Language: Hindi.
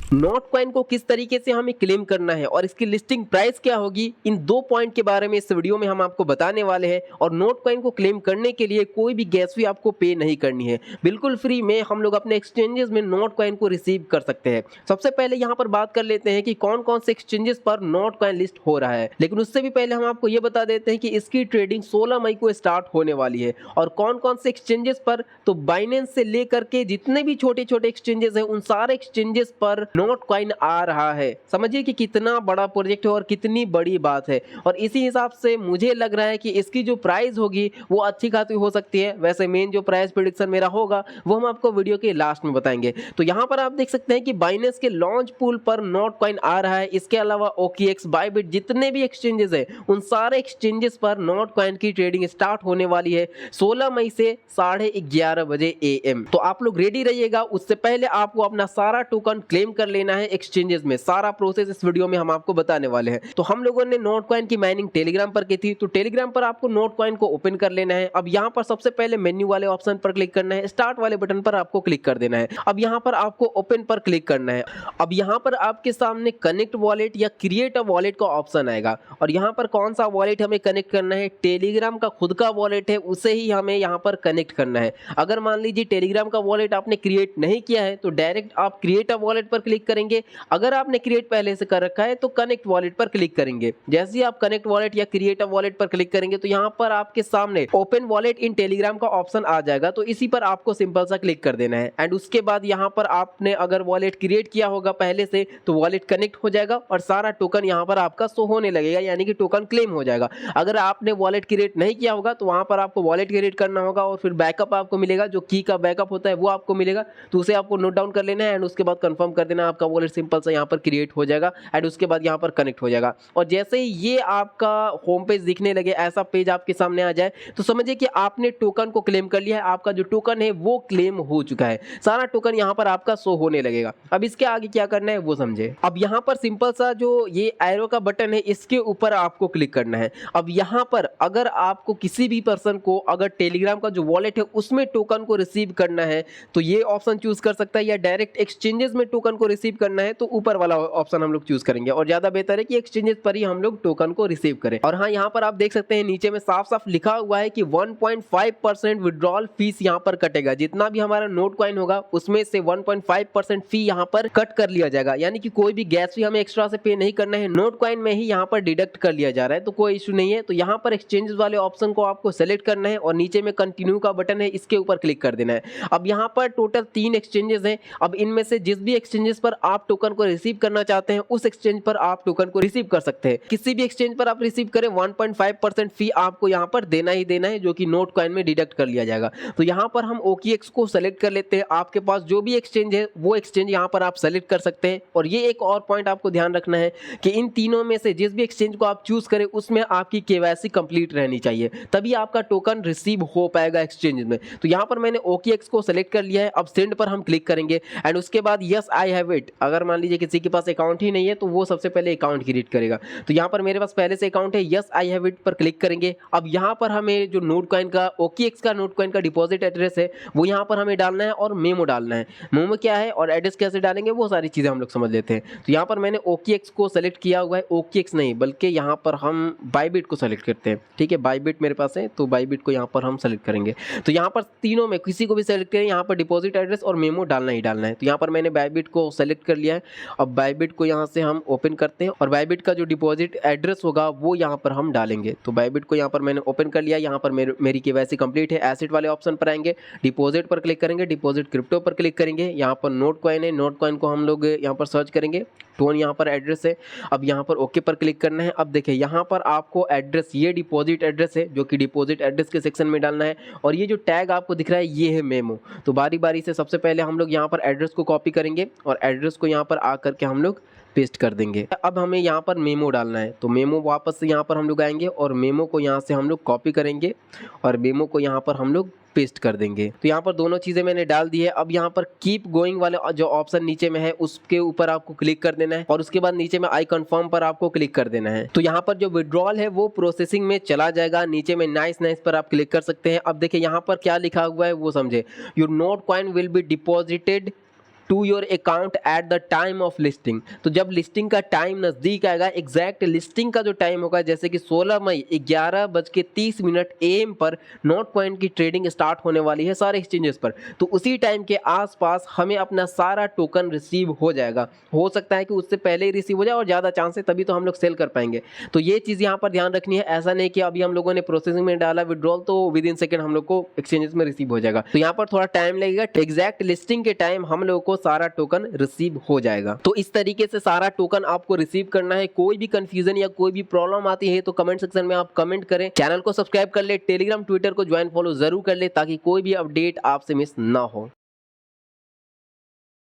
नोट कॉइन को किस तरीके से हमें क्लेम करना है और इसकी लिस्टिंग प्राइस क्या होगी, इन 2 पॉइंट के बारे में इस वीडियो में हम आपको बताने वाले हैं। और नोट कॉइन को क्लेम करने के लिए कोई भी गैस फी आपको पे नहीं करनी है, बिल्कुल फ्री में हम लोग अपने एक्सचेंजेस में नोट कॉइन को रिसीव कर सकते हैं। सबसे पहले यहाँ पर बात कर लेते हैं कि कौन कौन से एक्सचेंजेस पर नोट कॉइन लिस्ट हो रहा है, लेकिन उससे भी पहले हम आपको ये बता देते हैं कि इसकी ट्रेडिंग 16 मई को स्टार्ट होने वाली है। और कौन कौन से एक्सचेंजेस पर, तो बाइनेंस से लेकर के जितने भी छोटे छोटे एक्सचेंजेस हैं उन सारे एक्सचेंजेस पर नोट कॉइन आ रहा है। समझिए कि कितना बड़ा प्रोजेक्ट है और कितनी बड़ी बात है। और इसी हिसाब से मुझे लग रहा है कि इसकी जो प्राइस होगी वो अच्छी खासी हो सकती है। वैसे मेन जो प्राइस प्रेडिक्शन मेरा होगा वो हम आपको वीडियो के लास्ट में बताएंगे। तो यहाँ पर आप देख सकते हैं कि बाइनेंस के लॉन्च पूल पर नोट कॉइन आ रहा है। इसके अलावा OKX, बाइबिट, जितने भी एक्सचेंजेस है उन सारे एक्सचेंजेस पर नोट कॉइन की ट्रेडिंग स्टार्ट होने वाली है 16 मई से 11:30 बजे AM। तो आप लोग रेडी रहिएगा। उससे पहले आपको अपना सारा टोकन क्लेम कर लेना है एक्सचेंजेस में। सारा प्रोसेस इस वीडियो में हम आपको बताने वाले हैं। तो हम लोगों ने नोट कॉइन की माइनिंग टेलीग्राम पर की थी, तो टेलीग्राम पर आपको नोट कॉइन को ओपन कर लेना है। अब यहाँ पर सबसे पहले मेन्यू वाले ऑप्शन पर क्लिक करना है, स्टार्ट वाले बटन पर आपको क्लिक कर देना है। अब यहाँ पर आपको ओपन पर क्लिक करना है। अब यहाँ पर आपके सामने कनेक्ट वॉलेट या क्रिएट अ वॉलेट का ऑप्शन आएगा। और यहाँ पर कौन सा वॉलेट हमें कनेक्ट करना है, टेलीग्राम का खुद का वॉलेट है उसे ही हमें यहाँ पर कनेक्ट करना है। अगर मान लीजिए टेलीग्राम का वॉलेट आपने क्रिएट नहीं किया है तो डायरेक्ट आप क्रिएट अ वॉलेट पर क्लिक करेंगे। अगर आपने क्रिएट पहले से कर रखा है तो कनेक्ट वॉलेट पर क्लिक करेंगे। जैसे ही आप कनेक्ट वॉलेट या क्रिएट अ वॉलेट पर क्लिक करेंगे तो यहाँ पर आपके सामने ओपन वॉलेट इन टेलीग्राम का ऑप्शन आ जाएगा। तो इसी पर आपको सिंपल सा क्लिक कर देना है। एंड उसके बाद यहाँ पर आपने अगर वॉलेट क्रिएट किया होगा पहले से तो वॉलेट कनेक्ट हो जाएगा और सारा टोकन यहाँ पर आपका शो होने लगेगा, यानी कि टोकन क्लेम हो जाएगा। अगर आपने वॉलेट क्रिएट नहीं किया होगा तो वहां पर आपको वॉलेट क्रिएट करना होगा और फिर बैकअप आपको मिलेगा, जो की का बैकअप होता है वो आपको मिलेगा। तो उसे आपको नोट डाउन कर लेना है एंड उसके बाद कंफर्म कर देना, आपका वॉलेट सिंपल सा यहाँ पर क्रिएट हो जाएगा एंड उसके बाद यहाँ पर कनेक्ट हो जाएगा। और जैसे ही ये आपका होम पेज दिखने लगे, ऐसा पेज आपके सामने आ जाए, तो समझिए कि आपने टोकन को क्लेम कर लिया है। आपका जो टोकन है वो क्लेम हो चुका है, सारा टोकन यहाँ पर आपका शो होने लगेगा। अब इसके आगे क्या करना है वो समझे। अब यहाँ पर सिंपल सा जो ये एरो का बटन है इसके ऊपर आपको क्लिक करना है। अब यहाँ पर अगर आपको किसी भी पर्सन को अगर टेलीग्राम का जो वॉलेट है उसमें टोकन को रिसीव करना है तो ये ऑप्शन चूज कर सकता है, या डायरेक्ट एक्सचेंजेस में टोकन को रिसीव करना है तो ऊपर वाला ऑप्शन हम लोग चूज करेंगे। और ज्यादा बेहतर है कि एक्सचेंजेस पर ही हम लोग टोकन को रिसीव करें। और हाँ, यहाँ पर आप देख सकते हैं नीचे में साफ साफ लिखा हुआ है कि 1.5% विड्रॉल फीस यहाँ पर कटेगा। जितना भी हमारा नोट कॉइन होगा उसमें से 1.5% फी यहाँ पर कट कर लिया जाएगा, यानी कि कोई भी गैस फी हमें एक्स्ट्रा से पे नहीं करना है, नोट कॉइन में ही यहाँ पर डिडक्ट कर लिया जा रहा है। तो कोई इशू नहीं है। तो यहाँ पर एक्सचेंजेस वाले ऑप्शन को आपको सेलेक्ट करना है और नीचे में कंटिन्यू का बटन है इसके ऊपर क्लिक कर देना है। अब यहाँ पर टोटल 3 एक्सचेंजेस हैं। अब इनमें से जिस भी एक्सचेंजेस पर आप टोकन को रिसीव करना चाहते हैं उस एक्सचेंज पर आप टोकन को रिसीव कर सकते हैं। किसी भी एक्सचेंज पर आप रिसीव करें 1.5% फी आपको यहाँ पर देना ही देना है, जो कि नोट कॉइन में डिडक्ट कर लिया जाएगा। तो यहाँ पर हम OKX को सेलेक्ट कर लेते हैं। आपके पास जो भी एक्सचेंज है वो एक्सचेंज यहाँ पर आप सेलेक्ट कर सकते हैं। और ये एक और पॉइंट आपको ध्यान रखना है कि इन तीनों में से जिस भी एक्सचेंज को आप चूज करें उसमें आपकी KYC कंप्लीट रहनी चाहिए, तभी आपका टोकन रिसीव हो पाएगा एक्सचेंज में। तो यहाँ पर मैंने OKX को सेलेक्ट कर लिया है। अब सेंड पर हम क्लिक करेंगे एंड उसके बाद यस आई हैव इट। अगर मान लीजिए किसी के पास अकाउंट ही नहीं है तो वो सबसे पहले अकाउंट क्रिएट करेगा। तो यहाँ पर मेरे पास पहले से अकाउंट है, यस आई हैव इट पर क्लिक करेंगे। अब यहाँ पर हमें जो नोट कॉइन का OKX का नोट कॉइन का डिपॉजिट एड्रेस है वो यहाँ पर हमें डालना है और मेमो डालना है। मेमो क्या है और एड्रेस कैसे डालेंगे वो सारी चीजें हम लोग समझ लेते हैं। तो यहाँ पर मैंने OKX को सेलेक्ट किया हुआ है, OKX नहीं बल्कि यहाँ पर हम बाइबिट को सेलेक्ट करते हैं। ठीक है, बाइबिट मेरे पास है तो बाइबिट को यहाँ पर हम सेलेक्ट करेंगे। तो यहाँ पर तीनों में किसी को भी सेलेक्ट करें, यहाँ पर डिपॉजिट एड्रेस और मेमो डालना ही डालना है। तो यहाँ पर मैंने बाइबिट को सेलेक्ट कर लिया है। अब बाइबिट को यहाँ से हम ओपन करते हैं और बाइबिट का जो डिपॉजिट एड्रेस होगा वो यहाँ पर हम डालेंगे। तो बाइबिट को यहाँ पर मैंने ओपन कर लिया। यहाँ पर मेरी KYC कंप्लीट है। एसेट वाले ऑप्शन पर आएंगे, डिपॉजिट पर क्लिक करेंगे, डिपॉजिट क्रिप्टो पर क्लिक करेंगे। यहाँ पर नोट कॉइन है, नोट कॉइन को हम लोग यहाँ पर सर्च करेंगे, टोन यहाँ पर एड्रेस है। अब यहाँ पर ओके पर क्लिक करना है। अब देखिए यहाँ पर आपको एड्रेस, ये डिपॉजिट एड्रेस है जो कि डिपॉजिट एड्रेस के सेक्शन में डालना है। और ये जो टैग आपको दिख रहा है ये है मेमो। तो बारी बारी से सबसे पहले हम लोग यहाँ पर एड्रेस को कॉपी करेंगे और एड्रेस को यहाँ पर आकर के हम लोग पेस्ट कर देंगे। अब हमें यहाँ पर मेमो डालना है, तो मेमो वापस से यहाँ पर हम लोग आएंगे और मेमो को यहाँ से हम लोग कॉपी करेंगे और मेमो को यहाँ पर हम लोग पेस्ट कर देंगे। तो यहाँ पर दोनों चीजें मैंने डाल दी है। अब यहाँ पर कीप गोइंग वाले जो ऑप्शन नीचे में है उसके ऊपर आपको क्लिक कर देना है और उसके बाद नीचे में आई कंफर्म पर आपको क्लिक कर देना है। तो यहाँ पर जो विड्रॉल है वो प्रोसेसिंग में चला जाएगा। नीचे में नाइस नाइस पर आप क्लिक कर सकते हैं। अब देखिए यहाँ पर क्या लिखा हुआ है वो समझे, your Notcoin will be deposited to your account at the time of listing. तो जब लिस्टिंग का टाइम नजदीक आएगा, एग्जैक्ट लिस्टिंग का जो टाइम होगा जैसे कि 16 मई 11:30 AM पर नोट कॉइन की ट्रेडिंग स्टार्ट होने वाली है सारे एक्सचेंजेस पर, तो उसी टाइम के आसपास हमें अपना सारा टोकन रिसीव हो जाएगा। हो सकता है कि उससे पहले ही रिसीव हो जाए और ज़्यादा चांस है, तभी तो हम लोग सेल कर पाएंगे। तो ये चीज़ यहाँ पर ध्यान रखनी है। ऐसा नहीं कि अभी हम लोगों ने प्रोसेसिंग में डाला विड्रॉल तो विद इन सेकंड हम लोग को एक्सचेंजेस में रिसीव हो जाएगा। तो यहाँ पर थोड़ा टाइम लगेगा, एग्जैक्ट लिस्टिंग के टाइम हम लोगों को सारा टोकन रिसीव हो जाएगा। तो इस तरीके से सारा टोकन आपको रिसीव करना है। कोई भी कंफ्यूजन या कोई भी प्रॉब्लम आती है तो कमेंट सेक्शन में आप कमेंट करें। चैनल को सब्सक्राइब कर ले, टेलीग्राम ट्विटर को ज्वाइन फॉलो जरूर कर ले ताकि कोई भी अपडेट आपसे मिस ना हो।